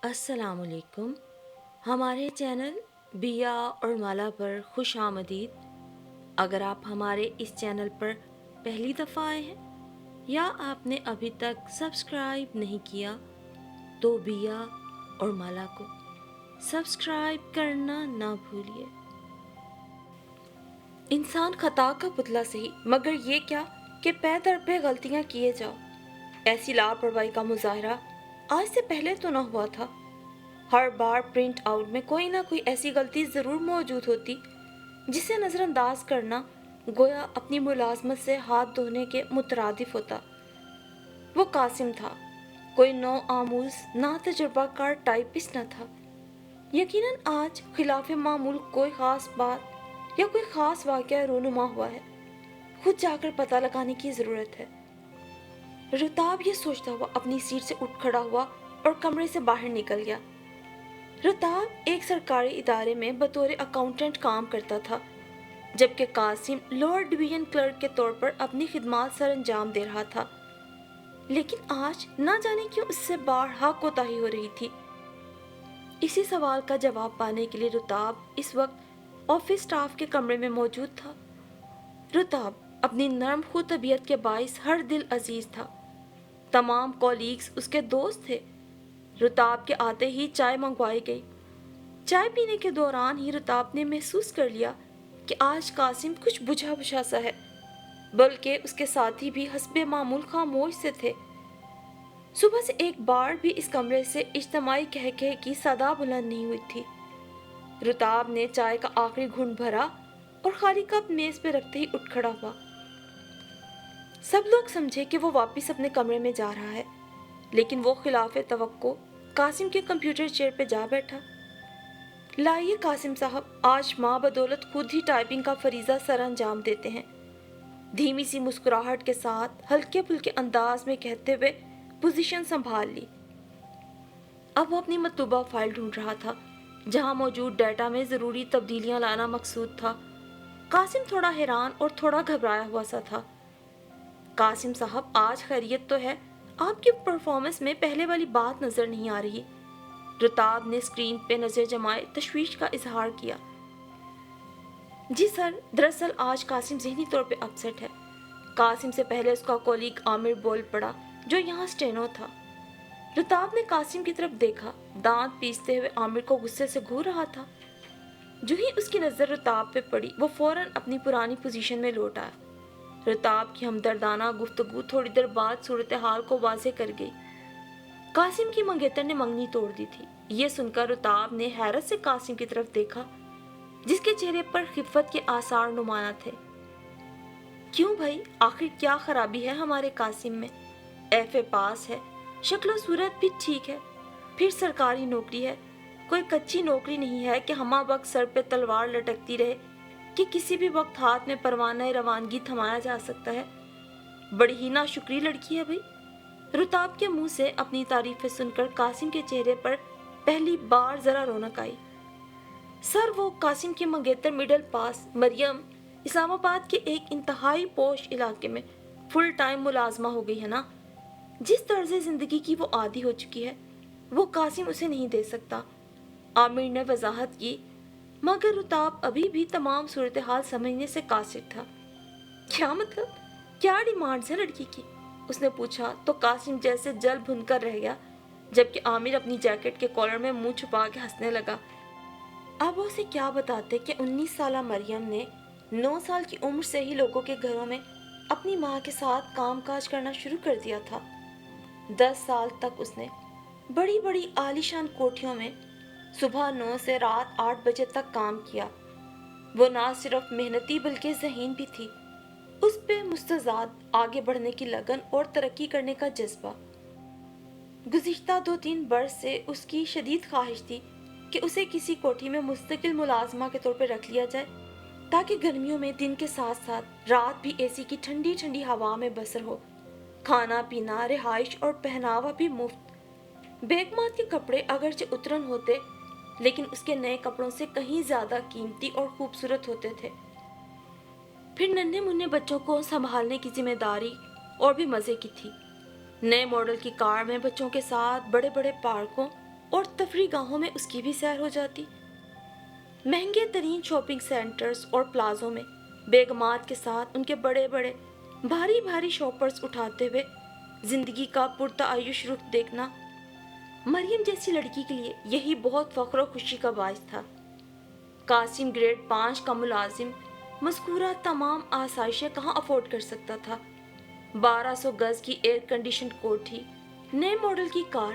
अस्सलाम वालेकुम। हमारे चैनल बिया और माला पर खुश आमदीद। अगर आप हमारे इस चैनल पर पहली दफ़ा आए हैं या आपने अभी तक सब्सक्राइब नहीं किया तो बिया और माला को सब्सक्राइब करना ना भूलिए। इंसान खता का पुतला सही, मगर ये क्या कि पै दर पे गलतियां किए जाओ। ऐसी लापरवाही का मुजाहरा आज से पहले तो न हुआ था। हर बार प्रिंट आउट में कोई ना कोई ऐसी गलती ज़रूर मौजूद होती जिसे नज़रअंदाज करना गोया अपनी मुलाजमत से हाथ धोने के मुतरादिफ होता। वो कासिम था, कोई नौ आमूज ना तजुर्बाकार टाइपिस्ट न था। यकीनन आज खिलाफ मामूल कोई ख़ास बात या कोई ख़ास वाक़या रूनुमा हुआ है। खुद जाकर पता लगाने की ज़रूरत है। रुताब ये सोचता हुआ अपनी सीट से उठ खड़ा हुआ और कमरे से बाहर निकल गया। रुताब एक सरकारी इदारे में बतौर अकाउंटेंट काम करता था, जबकि कासिम लोअर डिवीजन क्लर्क के तौर पर अपनी खिदमात सर अंजाम दे रहा था। लेकिन आज ना जाने क्यों उससे बारहा कोताही हो रही थी। इसी सवाल का जवाब पाने के लिए रुताब इस वक्त ऑफिस स्टाफ के कमरे में मौजूद था। रुताब अपनी नरम खुद तबीयत के बाइस हर दिल अजीज था। तमाम कॉलीग्स उसके दोस्त थे। रुताब के आते ही चाय मंगवाई गई। चाय पीने के दौरान ही रुताब ने महसूस कर लिया कि आज कासिम कुछ बुझा बुझा सा है, बल्कि उसके साथी भी हस्बे मामूल खामोश से थे। सुबह से एक बार भी इस कमरे से इज्तमाई कह कह की सदा बुलंद नहीं हुई थी। रुताब ने चाय का आखिरी घूंट भरा और खाली कप मेज पे रखते ही उठ खड़ा हुआ। सब लोग समझे कि वो वापस अपने कमरे में जा रहा है, लेकिन वो खिलाफ तवक्को कासिम के कंप्यूटर चेयर पे जा बैठा। लाइए कासिम साहब, आज माँ बदौलत खुद ही टाइपिंग का फरीजा सर अंजाम देते हैं। धीमी सी मुस्कुराहट के साथ हल्के फुल्के अंदाज में कहते हुए पोजीशन संभाल ली। अब वो अपनी मतलूबा फाइल ढूंढ रहा था, जहां मौजूद डाटा में ज़रूरी तब्दीलियां लाना मकसूद था। कासिम थोड़ा हैरान और थोड़ा घबराया हुआ सा था। कासिम साहब, आज खैरियत तो है? आपकी परफॉर्मेंस में पहले वाली बात नजर नहीं आ रही। रुताब ने स्क्रीन पे नजर जमाए तशवीश का इजहार किया। जी सर, दरअसल आज कासिम ज़हनी तौर पे अपसेट है। कासिम से पहले उसका कोलीग आमिर बोल पड़ा, जो यहाँ स्टेनो था। रुताब ने कासिम की तरफ देखा। दांत पीसते हुए आमिर को गुस्से से घूर रहा था। जो ही उसकी नज़र रुताब पे पड़ी, वो फौरन अपनी पुरानी पोजीशन में लौट आया। रुताब की हमदर्दाना गुफ्तगू थोड़ी देर बाद सूरत हाल को वाज़ेह कर गई। कासिम की मंगेतर ने मंगनी तोड़ दी थी। ये सुनकर रुताब ने हैरत से कासिम की तरफ देखा, जिसके चेहरे पर खिफत के आसार नुमाया थे। क्यों भाई, आखिर क्या खराबी है हमारे कासिम में? एफए पास है, शक्ल सूरत भी ठीक है, फिर सरकारी नौकरी है। कोई कच्ची नौकरी नहीं है कि हमा वक्त सर पे तलवार लटकती रहे कि किसी भी वक्त हाथ में परवाना रवानगी थमाया जा सकता है। बड़ी ही नाशुक्री लड़की है भाई। रुताब के मुंह से अपनी तारीफें सुनकर कासिम के चेहरे पर पहली बार जरा रौनक आई। सर, वो कासिम की मंगेतर मिडिल पास मरियम इस्लामाबाद के एक इंतहाई पोश इलाके में फुल टाइम मुलाजमा हो गई है ना। जिस तर्ज जिंदगी की वो आदी हो चुकी है, वो कासिम उसे नहीं दे सकता। आमिर ने वजाहत की, मगर रुताब अभी भी तमाम सूरत हाल समझने से कासिर था। क्या मतलब, क्या डिमांड्स है लड़की की? उसने पूछा तो कासिम जैसे जल भुनकर रह गया, जबकि आमिर अपनी जैकेट के कॉलर में मुंह छुपा के हंसने लगा। अब वो उसे क्या बताते कि 19 साला मरियम ने 9 साल की उम्र से ही लोगों के घरों में अपनी माँ के साथ कामकाज करना शुरू कर दिया था। 10 साल तक उसने बड़ी बड़ी आलीशान कोठियों में सुबह 9 से रात 8 बजे तक काम किया। वो ना सिर्फ मेहनती बल्कि ज़हीन भी थी। उस पे मुस्तज़ाद आगे बढ़ने की लगन और तरक्की करने का जज्बा। गुज़िश्ता 2-3 बरस से उसकी शदीद ख्वाहिश थी कि उसे किसी कोठी में मुस्तकिल मुलाजमा के तौर पर रख लिया जाए, ताकि गर्मियों में दिन के साथ साथ रात भी एसी की ठंडी ठंडी हवा में बसर हो। खाना पीना, रिहाइश और पहनावा भी मुफ्त। बेगमात के कपड़े अगरचे उतरन होते, लेकिन उसके नए कपड़ों से कहीं ज्यादा कीमती और खूबसूरत होते थे। फिर नन्हे मुन्ने बच्चों को संभालने की जिम्मेदारी और भी मजे की थी। नए मॉडल की कार में बच्चों के साथ बड़े बड़े पार्कों اور تفریح گاہوں میں اس کی بھی سیر ہو جاتی۔ مہنگے ترین شاپنگ سینٹرز اور پلازوں میں بیگمات کے ساتھ ان کے بڑے بڑے بھاری بھاری شاپرز اٹھاتے ہوئے زندگی کا پرتعیش رخ دیکھنا مریم جیسی لڑکی کے لیے یہی بہت فخر و خوشی کا باعث تھا۔ قاسم گریڈ 5 کا ملازم مذکورہ تمام آسائشیں کہاں افورڈ کر سکتا تھا؟ 1200 گز کی ایئر کنڈیشن کوٹھی، نئے ماڈل کی کار،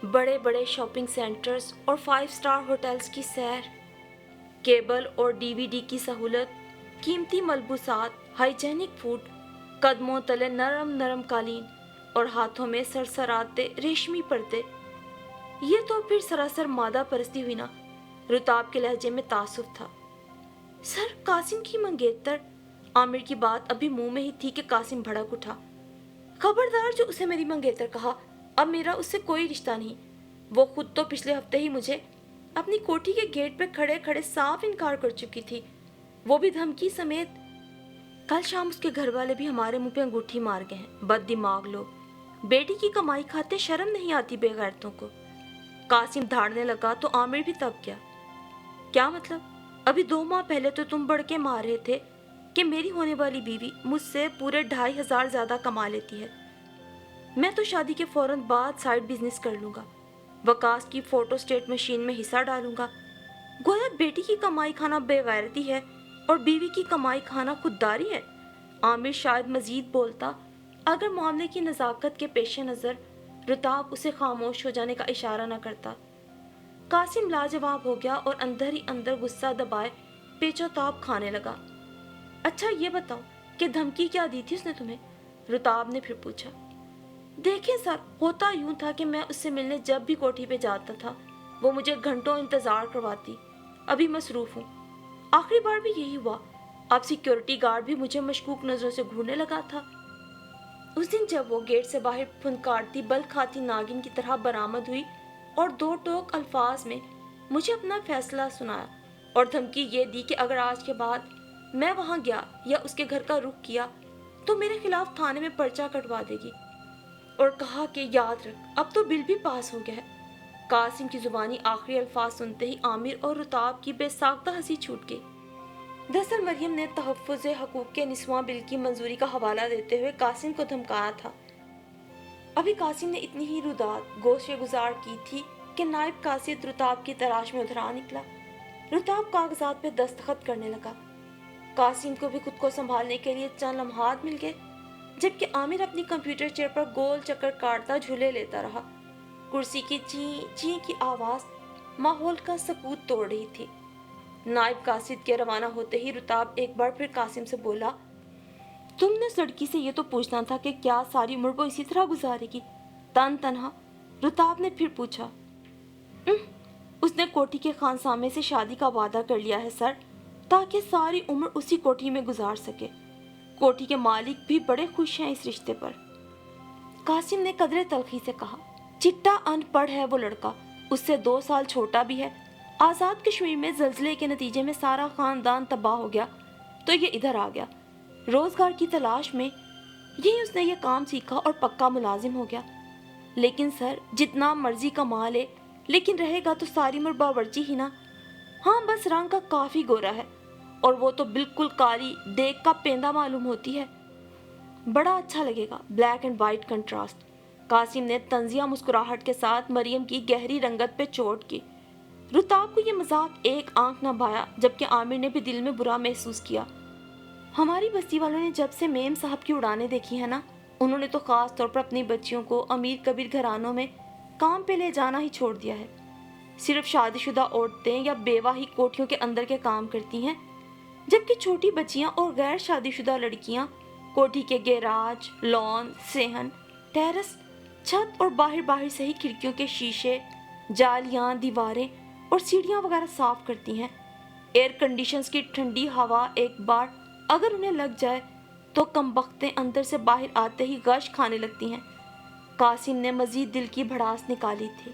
بڑے بڑے شاپنگ سینٹرز اور 5 اسٹار ہوٹلز کی سیر، کیبل اور DVD کی سہولت، قیمتی ملبوسات، ہائیجینک فوڈ، قدموں تلے نرم نرم قالین اور ہاتھوں میں سرسراتے ریشمی پردے۔ یہ تو پھر سراسر مادہ پرستی ہوئی نا؟ رتاب کے لہجے میں تعصب تھا۔ سر، قاسم کی منگیتر؟ عامر کی بات ابھی منہ میں ہی تھی کہ قاسم بھڑک اٹھا۔ خبردار جو اسے میری منگیتر کہا، اب میرا اس سے کوئی رشتہ نہیں۔ وہ خود تو پچھلے ہفتے ہی مجھے اپنی کوٹھی کے گیٹ پہ کھڑے کھڑے صاف انکار کر چکی تھی، وہ بھی دھمکی سمیت۔ کل شام اس کے گھر والے بھی ہمارے منہ پہ انگوٹھی مار گئے ہیں، بد دماغ لوگ، بیٹی کی کمائی کھاتے شرم نہیں آتی بے غیرتوں کو۔ قاسم دھاڑنے لگا تو عامر بھی تب گیا۔ کیا مطلب؟ ابھی 2 ماہ پہلے تو تم بڑھ کے مار رہے تھے کہ میری ہونے والی بیوی مجھ سے پورے 2500 زیادہ کما لیتی ہے، میں تو شادی کے فوراً بعد سائیڈ بزنس کر لوں گا، وکاس کی فوٹو اسٹیٹ مشین میں حصہ ڈالوں گا۔ گویا بیٹی کی کمائی کھانا بے غیرتی ہے اور بیوی کی کمائی کھانا خودداری ہے۔ عامر شاید مزید بولتا اگر معاملے کی نزاکت کے پیش نظر رتاب اسے خاموش ہو جانے کا اشارہ نہ کرتا۔ قاسم لاجواب ہو گیا اور اندر ہی اندر غصہ دبائے پیچ و تاب کھانے لگا۔ اچھا یہ بتاؤ کہ دھمکی کیا دی تھی اس نے تمہیں؟ رتاب نے پھر پوچھا۔ دیکھیں سر، ہوتا یوں تھا کہ میں اس سے ملنے جب بھی کوٹھی پہ جاتا تھا وہ مجھے گھنٹوں انتظار کرواتی، ابھی مصروف ہوں۔ آخری بار بھی یہی ہوا، اب سیکیورٹی گارڈ بھی مجھے مشکوک نظروں سے گھورنے لگا تھا۔ اس دن جب وہ گیٹ سے باہر پھنکارتی بل کھاتی ناگن کی طرح برآمد ہوئی اور 2 ٹوک الفاظ میں مجھے اپنا فیصلہ سنایا اور دھمکی یہ دی کہ اگر آج کے بعد میں وہاں گیا یا اس کے گھر کا رخ کیا تو میرے خلاف تھانے میں پرچہ کٹوا دے گی، اور کہا کہ یاد رکھ اب تو بل بھی پاس ہو گیا ہے۔ قاسم کی زبانی آخری الفاظ سنتے ہی عامر اور رتاب کی بے ساختہ ہنسی چھوٹ گئی۔ دراصل مریم نے تحفظ حقوق کے نسواں بل کی منظوری کا حوالہ دیتے ہوئے قاسم کو دھمکایا تھا۔ ابھی قاسم نے اتنی ہی رداد گوشے گزار کی تھی کہ نائب قاصد رتاب کی تلاش میں ادھر آ نکلا۔ رتاب کاغذات پہ دستخط کرنے لگا۔ قاسم کو بھی خود کو سنبھالنے کے لیے چند لمحات مل گئے، جبکہ عامر اپنی کمپیوٹر چیئر پر گول چکر کاٹتا جھولے لیتا رہا۔ کرسی کی چیں چیں کی آواز ماحول کا سکوت توڑ رہی تھی۔ نائب قاصد کے روانہ ہوتے ہی رتاب ایک بار پھر قاسم سے بولا، تم نے اس لڑکی سے یہ تو پوچھنا تھا کہ کیا ساری عمر وہ اسی طرح گزارے گی تن تنہا؟ رتاب نے پھر پوچھا۔ اس نے کوٹھی کے خانسامے سے شادی کا وعدہ کر لیا ہے سر، تاکہ ساری عمر اسی کوٹھی میں گزار سکے۔ کوٹھی کے مالک بھی بڑے خوش ہیں اس رشتے پر۔ قاسم نے قدرے تلخی سے کہا، چٹا ان پڑھ ہے وہ لڑکا، اس سے 2 سال چھوٹا بھی ہے۔ آزاد کشمیر میں زلزلے کے نتیجے میں سارا خاندان تباہ ہو گیا تو یہ ادھر آ گیا، روزگار کی تلاش میں، یہی اس نے یہ کام سیکھا اور پکا ملازم ہو گیا۔ لیکن سر، جتنا مرضی کما لے لیکن رہے گا تو ساری عمر باورچی ہی نا۔ ہاں بس رنگ کا کافی گورا ہے، اور وہ تو بالکل کالی دیگ کا پیندا معلوم ہوتی ہے۔ بڑا اچھا لگے گا، black and white contrast. Qasim نے طنزیہ مسکراہٹ کے ساتھ مریم کی گہری رنگت پہ چوٹ کی۔ رتاب کو یہ مذاق ایک آنکھ نہ بھایا، جبکہ عامر نے بھی دل میں برا محسوس کیا۔ ہماری بستی والوں نے جب سے میم صاحب کی اڑانے دیکھی ہے نا، انہوں نے تو خاص طور پر اپنی بچیوں کو امیر کبیر گھرانوں میں کام پہ لے جانا ہی چھوڑ دیا ہے۔ صرف شادی شدہ عورتیں یا بیوہ ہی کوٹھیوں کے اندر کے کام کرتی ہیں، جبکہ چھوٹی بچیاں اور غیر شادی شدہ لڑکیاں کوٹھی کے گیراج، لان، صحن، ٹیرس، چھت اور باہر سے ہی کھڑکیوں کے شیشے، جالیاں، دیواریں اور سیڑھیاں وغیرہ صاف کرتی ہیں۔ ایئر کنڈیشنز کی ٹھنڈی ہوا ایک بار اگر انہیں لگ جائے تو کمبختیں اندر سے باہر آتے ہی غش کھانے لگتی ہیں۔ قاسم نے مزید دل کی بھڑاس نکالی تھی،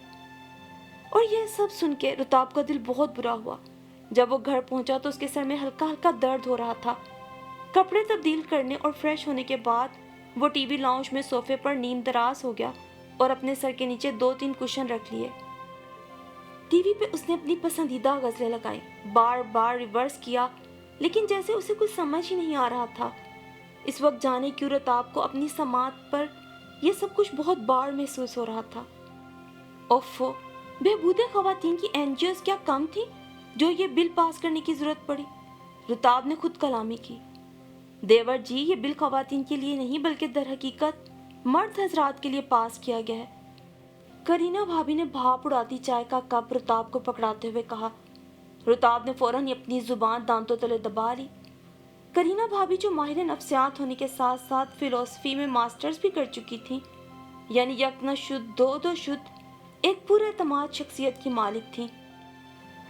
اور یہ سب سن کے رتاب کا دل بہت برا ہوا۔ جب وہ گھر پہنچا تو اس کے سر میں ہلکا ہلکا درد ہو رہا تھا۔ کپڑے تبدیل کرنے اور فریش ہونے کے بعد وہ ٹی وی لاؤنج میں صوفے پر نیم دراز ہو گیا اور اپنے سر کے نیچے 2-3 کشن رکھ لیے۔ टीवी पे उसने अपनी पसंदीदा गजलें लगाई, बार बार रिवर्स किया, लेकिन जैसे उसे कुछ समझ ही नहीं आ रहा था। इस वक्त जाने क्यों रताब को अपनी समात पर यह सब कुछ बहुत बार महसूस हो रहा था। ओफो, बेहूदे खवातीन की एनजीओस क्या कम थी जो ये बिल पास करने की जरूरत पड़ी। रताब ने खुद कलामी की। देवर जी, ये बिल खवातीन के लिए नहीं बल्कि दर हकीकत मर्द हजरात के लिए पास किया गया है। करीना भाभी ने भाप उड़ाती चाय का कप रताब को पकड़ाते हुए कहा। रताब ने फौरन ही अपनी जुबान दांतों तले दबा ली। करीना भाभी जो माहिर नफ्सियात होने के साथ साथ फिलोसफी में मास्टर्स भी कर चुकी थी, यानी यकना शुद्ध दो शुद्ध एक पूरे एतमाद शख्सियत की मालिक थी।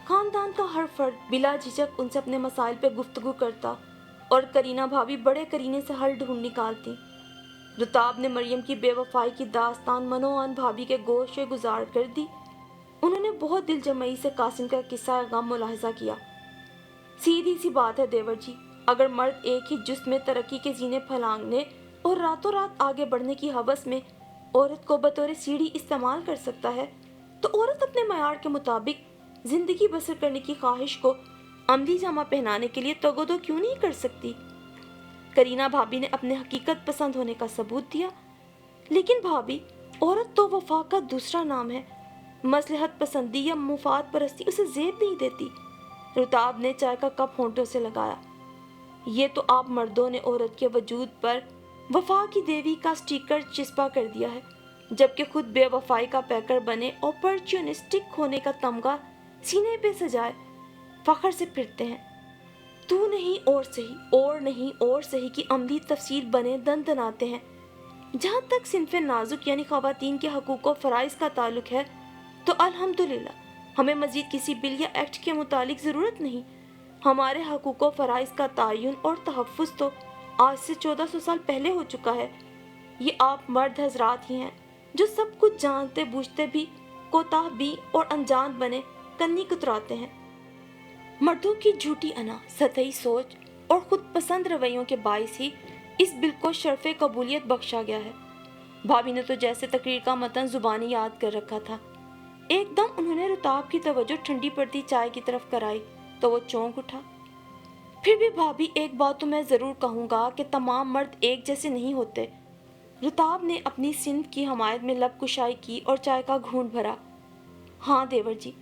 खानदान का हर फर्द बिला झिझक उनसे अपने मसाइल पे गुफ्तगू करता और करीना भाभी बड़े करीने से हल ढूंढ निकालती। रताब ने मरियम की बेवफाई की दास्तान मनोअन भाभी के गोश से गुजार कर दी। उन्होंने बहुत दिल जमई से कासिम का किस्सा गम मुलाहिजा किया। सीधी सी बात है देवर जी, अगर मर्द एक ही जिस्म में तरक्की के जीने फैलांगने और रातों रात आगे बढ़ने की हवस में औरत को बतौर सीढ़ी इस्तेमाल कर सकता है, तो औरत अपने मयार के मुताबिक जिंदगी बसर करने की ख्वाहिश को अमली जामा पहनाने के लिए तगोदो क्यों नहीं कर सकती। करीना भाभी ने अपने हकीकत पसंद होने का सबूत दिया। लेकिन भाभी, औरत तो वफा का दूसरा नाम है। मसलहत पसंदी या मुफाद परस्ती उसे जेब नहीं देती। रताब ने चाय का कप होंठों से लगाया। ये तो आप मर्दों ने औरत के वजूद पर वफा की देवी का स्टिकर चिस्पा कर दिया है, जबकि खुद बेवफाई का पैकर बने ऑपर्चुनिस्टिक होने का तमगा सीने पे सजाए फखर से फिरते हैं। तू नहीं और सही, और नहीं और सही की अमली तफसीर बने दन दनाते हैं। जहाँ तक सिनफे नाजुक यानी खवातीन के हकूक़ व फ़राइज़ का ताल्लुक है, तो अल्हम्दुलिल्लाह हमें मज़ीद किसी बिल या एक्ट के मुतालिक ज़रूरत नहीं। हमारे हकूक़ व फ़राइज़ का तयन और तहफ़्फ़ुज़ तो आज से 1400 साल पहले हो चुका है। ये आप मर्द हजरात ही हैं जो सब कुछ जानते बूझते भी कोताह भी और अनजान बने कन्नी कुतराते हैं। मर्दों की झूठी अना, सतही सोच और खुद पसंद रवैयों के बाइस ही इस बिल को शर्फ़े कबूलियत बख्शा गया है। भाभी ने तो जैसे तकरीर का मतन जुबानी याद कर रखा था। एकदम उन्होंने रताब की तवज्जो ठंडी पड़ती चाय की तरफ कराई तो वो चौंक उठा। फिर भी भाभी, एक बात तो मैं ज़रूर कहूँगा कि तमाम मर्द एक जैसे नहीं होते। रताब ने अपनी सिंध की हमायत में लब कुशाई की और चाय का घूंट भरा। हाँ देवर जी,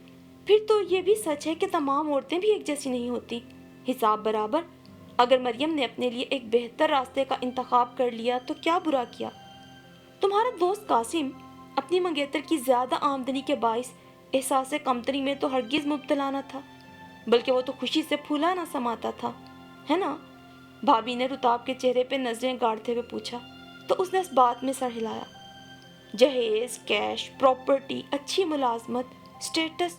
फिर तो ये भी सच है कि तमाम औरतें भी एक जैसी नहीं होती, हिसाब बराबर। अगर मरियम ने अपने लिए एक बेहतर रास्ते का इंतखाब कर लिया तो क्या बुरा किया। तुम्हारा दोस्त कासिम अपनी मंगेतर की ज़्यादा आमदनी के बाइस एहसास कमतरी में तो हरगिज़ मुब्तला न था, बल्कि वो तो खुशी से फूला ना समाता था, है ना। भाभी ने रताब के चेहरे पे नजरें गाड़ते हुए पूछा तो उसने इस बात में सर हिलाया। जहेज, कैश, प्रॉपर्टी, अच्छी मुलाजमत, स्टेटस,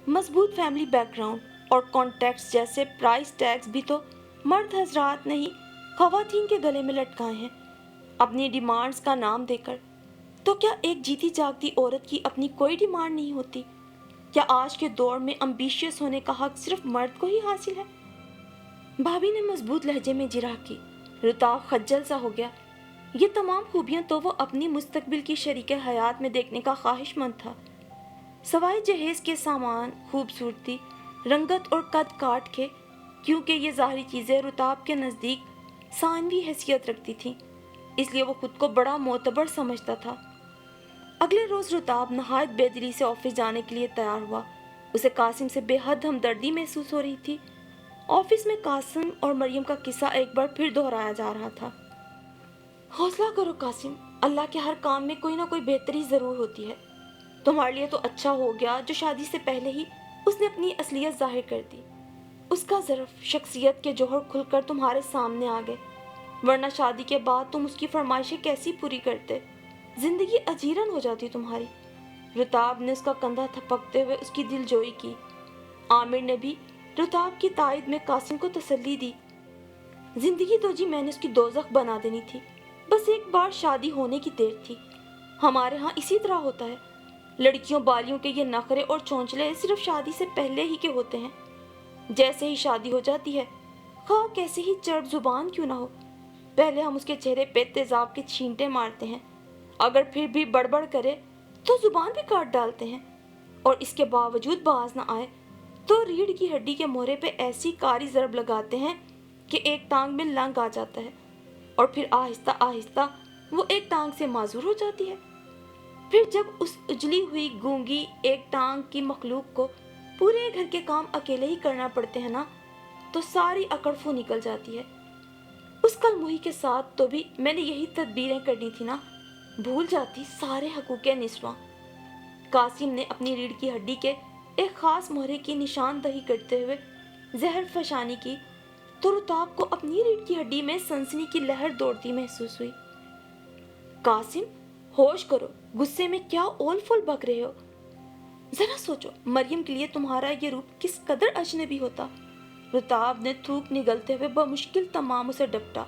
मजबूत फैमिली बैकग्राउंड और कॉन्टैक्ट्स जैसे प्राइस टैग्स भी तो मर्द हजरात ने ही खवातीन के गले में लटकाए हैं अपनी डिमांड्स का नाम देकर। तो क्या एक जीती जागती औरत की अपनी कोई डिमांड नहीं होती? क्या आज के दौर में एम्बिशियस होने का हक सिर्फ मर्द को ही हासिल है? भाभी ने मजबूत लहजे में जिराह की। रताब खज्जल सा हो गया। ये तमाम खूबियां तो वो अपनी मुस्तकबिल की शरीके हयात में देखने का ख्वाहिशमंद था। सवाए जहेज के सामान, खूबसूरती, रंगत और कद काट के, क्योंकि ये ज़ाहरी चीज़ें रताब के नज़दीक सानवी हैसियत रखती थीं, इसलिए वो खुद को बड़ा मोतबर समझता था। अगले रोज़ रताब नहायत बेदिली से ऑफिस जाने के लिए तैयार हुआ। उसे कासिम से बेहद हमदर्दी महसूस हो रही थी। ऑफिस में कासिम और मरियम का किस्सा एक बार फिर दोहराया जा रहा था। हौसला करो कासिम, अल्लाह के हर काम में कोई ना कोई बेहतरी ज़रूर होती है। तुम्हारे लिए तो अच्छा हो गया जो शादी से पहले ही उसने अपनी असलियत जाहिर कर दी। उसका ज़र्फ, शख्सियत के जौहर खुलकर तुम्हारे सामने आ गए, वरना शादी के बाद तुम उसकी फरमाइशें कैसी पूरी करते? जिंदगी अजीरन हो जाती तुम्हारी। रताब ने उसका कंधा थपकते हुए उसकी दिलजोई की। आमिर ने भी रताब की तायद में कासिम को तसल्ली दी। जिंदगी तो जी मैंने उसकी दोज़ख बना देनी थी, बस एक बार शादी होने की देर थी। हमारे यहाँ इसी तरह होता है। लड़कियों बालियों के ये नखरे और चौंचले सिर्फ शादी से पहले ही के होते हैं। जैसे ही शादी हो जाती है, खा कैसे ही चर्ब जुबान क्यों ना हो, पहले हम उसके चेहरे पे तेजाब के छींटे मारते हैं। अगर फिर भी बड़बड़ करे तो जुबान भी काट डालते हैं। और इसके बावजूद बाज न आए तो रीढ़ की हड्डी के मोहरे पे ऐसी कारी ज़रब लगाते हैं कि एक टांग में लंग आ जाता है और फिर आहिस्ता आहिस्ता वो एक टांग से माजूर हो जाती है। फिर जब उस उजली हुई गूंगी एक टांग की मखलूक को पूरे घर के काम अकेले ही करना पड़ते हैं ना, तो सारी अकड़फू निकल जाती है। उस कलमुही के साथ तो भी मैंने यही तदबीरें करनी थी ना, भूल जाती सारे हकूक़े निस्वां। कासिम ने अपनी रीढ़ की हड्डी के एक खास मोहरे की निशानदही करते हुए जहर फशानी की तो रुताब को अपनी रीढ़ की हड्डी में सनसनी की लहर दौड़ती महसूस हुई। कासिम, होश करो, गुस्से में क्या ओल फुल बक रहे हो? जरा सोचो, मरियम के लिए तुम्हारा ये रूप किस कदर अजनबी होता। रुताब ने थूक निगलते हुए बमुश्किल तमाम उसे डपटा।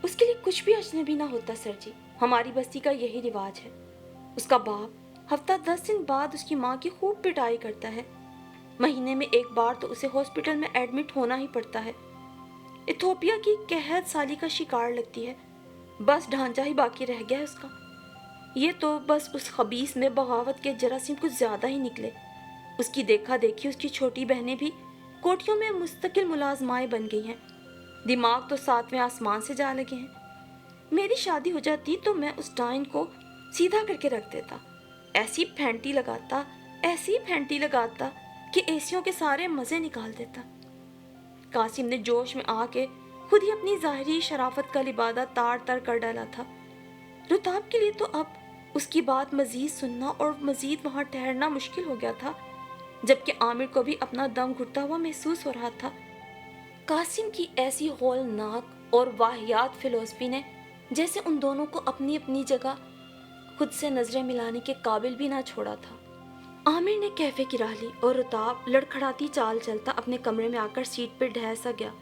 उसके लिए कुछ भी अजनबी ना होता सर जी, हमारी बस्ती का यही रिवाज है। उसका बाप हफ्ता 10 दिन बाद उसकी माँ की खूब पिटाई करता है। महीने में एक बार तो उसे हॉस्पिटल में एडमिट होना ही पड़ता है। इथोपिया की कहत साली का शिकार लगती है, बस ढांचा ही बाकी रह गया है उसका। ये तो बस उस खबीस में बगावत के जरासीम कुछ ज्यादा ही निकले। उसकी देखा देखी उसकी छोटी बहनें भी कोठियों में मुस्तकिल मुलाजमाएं बन गई हैं। दिमाग तो 7वें आसमान से जा लगे हैं। मेरी शादी हो जाती तो मैं उस डाइन को सीधा करके रख देता, ऐसी फैंटी लगाता कि एसियों के सारे मजे निकाल देता। कासिम ने जोश में आके खुद ही अपनी जाहिरी शराफत का लिबादा तार तार कर डाला था। रुताब के लिए तो अब उसकी बात मजीद सुनना और मजीद वहां ठहरना मुश्किल हो गया था, जबकि आमिर को भी अपना दम घुटता हुआ महसूस हो रहा था। कासिम की ऐसी हौलनाक और वाहियात फिलॉसफी ने जैसे उन दोनों को अपनी अपनी जगह खुद से नजरें मिलाने के काबिल भी ना छोड़ा था। आमिर ने कैफे गिरा ली और रुताब लड़खड़ाती चाल चलता अपने कमरे में आकर सीट पर ढह सा गया।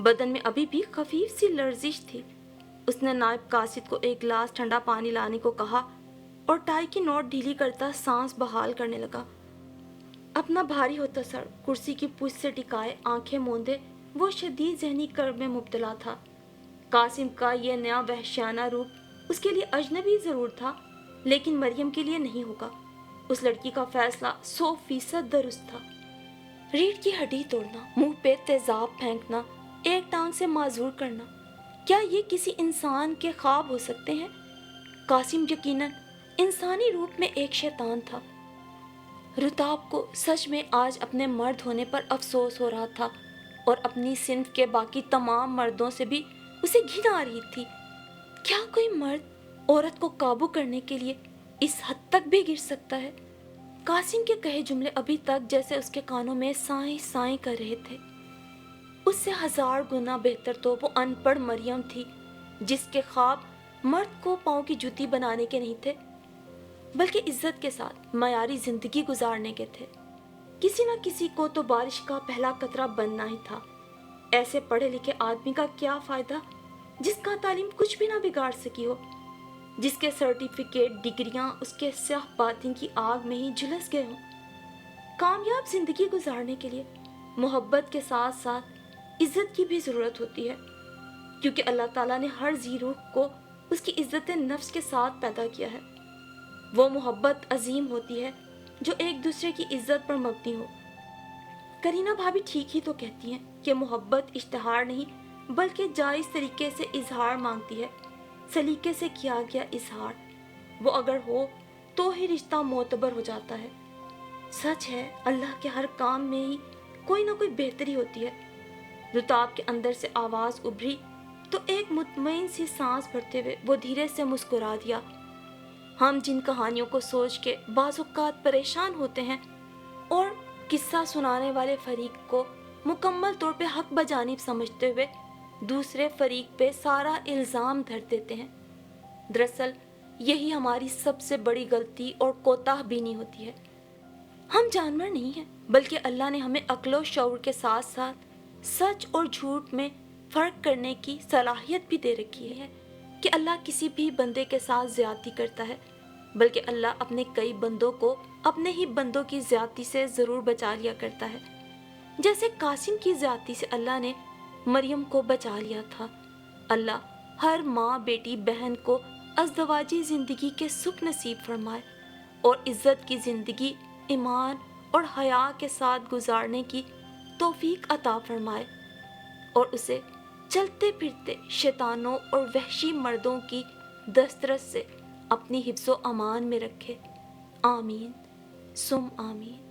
बदन में अभी भी खफीफ सी लर्जिश थी। उसने नायब कासिद को एक गिलास ठंडा पानी लाने को कहा और टाई की नोट ढीली करता सांस बहाल करने लगा। अपना भारी होता सर कुर्सी की पूंछ से टिकाए आंखें मूंदे वो शदीद जहनी कर्ब में मुब्तला था। कासिम का यह नया वहशियाना रूप उसके लिए अजनबी जरूर था, लेकिन मरियम के लिए नहीं होगा। उस लड़की का फैसला 100% दुरुस्त था। रीढ़ की हड्डी तोड़ना, मुंह पे तेजाब फेंकना, एक टांग से माजूर करना, क्या ये किसी इंसान के ख्वाब हो सकते हैं? कासिम यकीनन इंसानी रूप में एक शैतान था। रुताब को सच में आज अपने मर्द होने पर अफसोस हो रहा था और अपनी सिन्फ के बाकी तमाम मर्दों से भी उसे घिन आ रही थी। क्या कोई मर्द औरत को काबू करने के लिए इस हद तक भी गिर सकता है? कासिम के कहे जुमले अभी तक जैसे उसके कानों में साएं साएं कर रहे थे। उससे 1000 गुना बेहतर तो वो अनपढ़ मरियम थी, जिसके ख्वाब मर्द को पाँव की जूती बनाने के नहीं थे, बल्कि इज्जत के साथ मयारी जिंदगी गुजारने के थे। किसी न किसी को तो बारिश का पहला कतरा बनना ही था। ऐसे पढ़े लिखे आदमी का क्या फायदा जिसका तालीम कुछ भी ना बिगाड़ सकी हो, जिसके सर्टिफिकेट डिग्रियां उसके स्याह बातिन की आग में ही झुलस गए हों। कामयाब जिंदगी गुजारने के लिए मोहब्बत के साथ साथ इज्जत की भी ज़रूरत होती है, क्योंकि अल्लाह ताला ने हर जी रूह को उसकी इज्जत नफ्स के साथ पैदा किया है। वो मोहब्बत अजीम होती है जो एक दूसरे की इज्जत पर मबनी हो। करीना भाभी ठीक ही तो कहती हैं कि मोहब्बत इश्तिहार नहीं बल्कि जायज़ तरीके से इजहार मांगती है, सलीके से किया गया इजहार। वो अगर हो तो ही रिश्ता मोतबर हो जाता है। सच है, अल्लाह के हर काम में ही कोई ना कोई बेहतरी होती है। रुताब के अंदर से आवाज़ उभरी तो एक मुतमईन सी सांस भरते हुए वो धीरे से मुस्कुरा दिया। हम जिन कहानियों को सोच के बाज़-औक़ात परेशान होते हैं और किस्सा सुनाने वाले फरीक को मुकम्मल तौर पे हक बजानिब समझते हुए दूसरे फरीक पे सारा इल्ज़ाम धर देते हैं, दरअसल यही हमारी सबसे बड़ी गलती और कोताह बीनी होती है। हम जानवर नहीं हैं, बल्कि अल्लाह ने हमें अक्ल व शऊर के साथ साथ सच और झूठ में फ़र्क करने की सलाहियत भी दे रखी है कि अल्लाह किसी भी बंदे के साथ ज़्यादती करता है, बल्कि अल्लाह अपने कई बंदों को अपने ही बंदों की ज़्यादती से ज़रूर बचा लिया करता है। जैसे कासिम की ज़्यादती से अल्लाह ने मरियम को बचा लिया था। अल्लाह हर माँ बेटी बहन को अज़दवाजी ज़िंदगी के सुख नसीब फरमाए और इज़्ज़त की ज़िंदगी ایمان اور حیا کے ساتھ گزارنے کی توفیق عطا فرمائے اور اسے چلتے پھرتے شیطانوں اور وحشی مردوں کی دسترس سے اپنی حفظ و امان میں رکھے۔ آمین ثم آمین۔